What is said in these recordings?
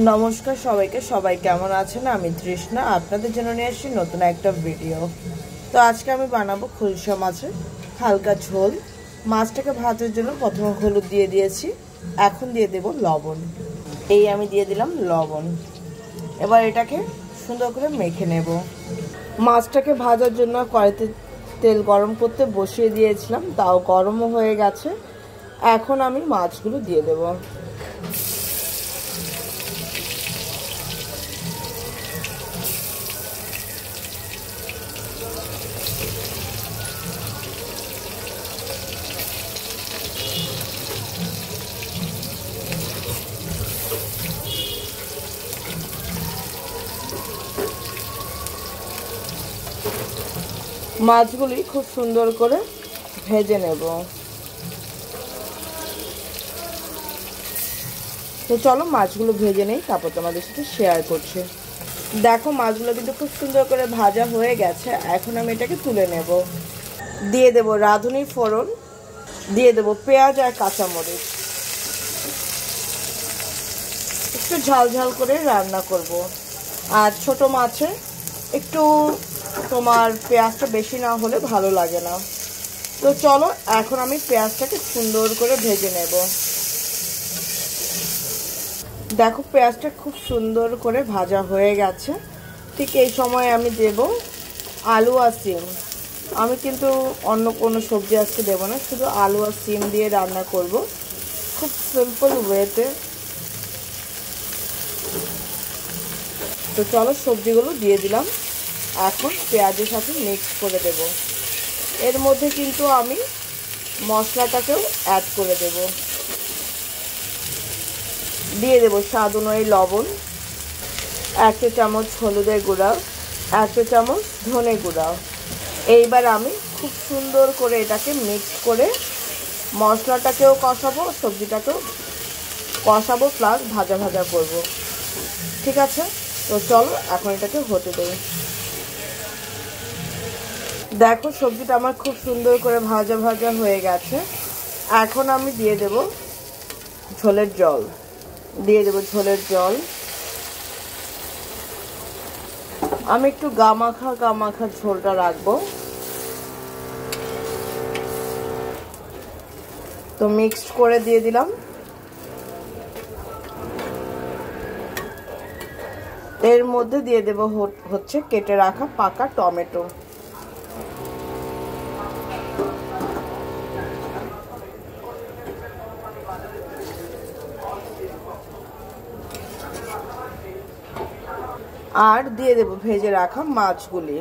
নমস্কার সবাইকে, সবাই কেমন আছেন? আমি তৃষ্ণা আপনাদের জন্য নিয়ে আসছি নতুন একটা ভিডিও। তো আজকে আমি বানাবো খুলশা মাছের হালকা ঝোল। মাছটাকে ভাজার জন্য প্রথমে হলুদ দিয়ে দিয়েছি, এখন দিয়ে দেব লবণ। এই আমি দিয়ে দিলাম লবণ। এবার এটাকে সুন্দর করে মেখে নেব। মাছটাকে ভাজার জন্য কড়াইতে তেল গরম করতে বসিয়ে দিয়েছিলাম, তাও গরমও হয়ে গেছে। এখন আমি মাছগুলো দিয়ে দেব। মাছগুলি খুব সুন্দর করে ভেজে নেব। তো চলো মাছগুলো ভেজে নেই, তারপর তোমাদের সাথে শেয়ার করছি। দেখো মাছগুলো কিন্তু খুব সুন্দর করে ভাজা হয়ে গেছে। এখন আমি এটাকে তুলে নেব। দিয়ে দেব রাঁধুনি ফোড়ন, দিয়ে দেব পেঁয়াজ আর কাঁচামরিচ। একটু ঝাল ঝাল করে রান্না করব। আর ছোট মাছে একটু তোমার পেঁয়াজটা বেশি না হলে ভালো লাগে না। তো চলো এখন আমি পেঁয়াজটাকে সুন্দর করে ভেজে নেব। দেখো পেঁয়াজটা খুব সুন্দর করে ভাজা হয়ে গেছে। ঠিক এই সময় আমি দেব আলু আর সিম। আমি কিন্তু অন্য কোনো সবজি আজকে দেব না, শুধু আলু আর সিম দিয়ে রান্না করব, খুব সিম্পল ওয়েতে। তো চলো সবজিগুলো দিয়ে দিলাম। এখন পেঁয়াজের সাথে মিক্স করে দেব। এর মধ্যে কিন্তু আমি মশলাটাকেও অ্যাড করে দেব। দিয়ে দেব স্বাদ অনুযায়ী লবণ, 1 চামচ হলুদের গুঁড়া, 1 চামচ ধনে গুঁড়া। এইবার আমি খুব সুন্দর করে এটাকে মিক্স করে মশলাটাকেও কষাবো, সবজিটাকেও কষাবো, প্লাস ভাজা ভাজা করব। ঠিক আছে, তো চলো এখন এটাকে হতে দেব। দেখো সবজিটা আমার খুব সুন্দর করে ভাজা ভাজা হয়ে গেছে। এখন আমি দিয়ে দেব ঝোলের জল। দিয়ে দেব ঝোলের জল। আমি একটু গামাখা ঝোলটা রাখবো। তো মিক্সড করে দিয়ে দিলাম। এর মধ্যে দিয়ে দেব হচ্ছে কেটে রাখা পাকা টমেটো। আর দিয়ে দেব ভেজে রাখা মাছগুলি।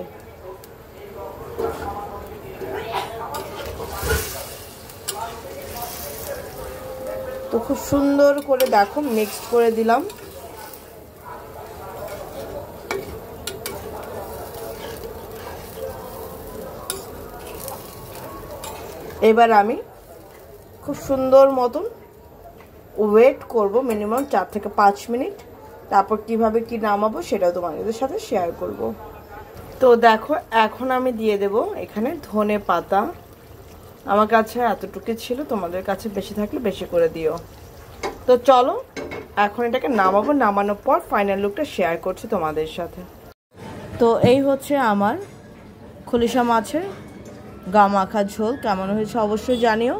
তো খুব সুন্দর করে দেখো মিক্সড করে দিলাম। এবার আমি খুব সুন্দর মতন ওয়েট করব মিনিমাম 4 থেকে 5 মিনিট। তারপর কিভাবে কি নামাবো সেটাও তোমাদের সাথে শেয়ার করব। তো দেখো এখন আমি দিয়ে দেব এখানে ধনে পাতা। আমার কাছে এতটুকু ছিল, তোমাদের কাছে বেশি থাকলে বেশি করে দিও। তো চলো এখন এটাকে নামাবো। নামানোর পর ফাইনাল লুকটা শেয়ার করছি তোমাদের সাথে। তো এই হচ্ছে আমার খুলিশা মাছের গামাখা ঝোল। কেমন হয়েছে অবশ্যই জানিও।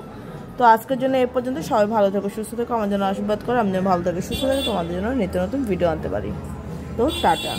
তো আজকের জন্য এ পর্যন্ত। সবাই ভালো থেকো, সুস্থ থেকো, আমার জন্য আশীর্বাদ করো। আমি ভালো থাকি, সুস্থ থাকি, তোমাদের জন্য নিত্য নতুন ভিডিও আনতে পারি। তো টাটা।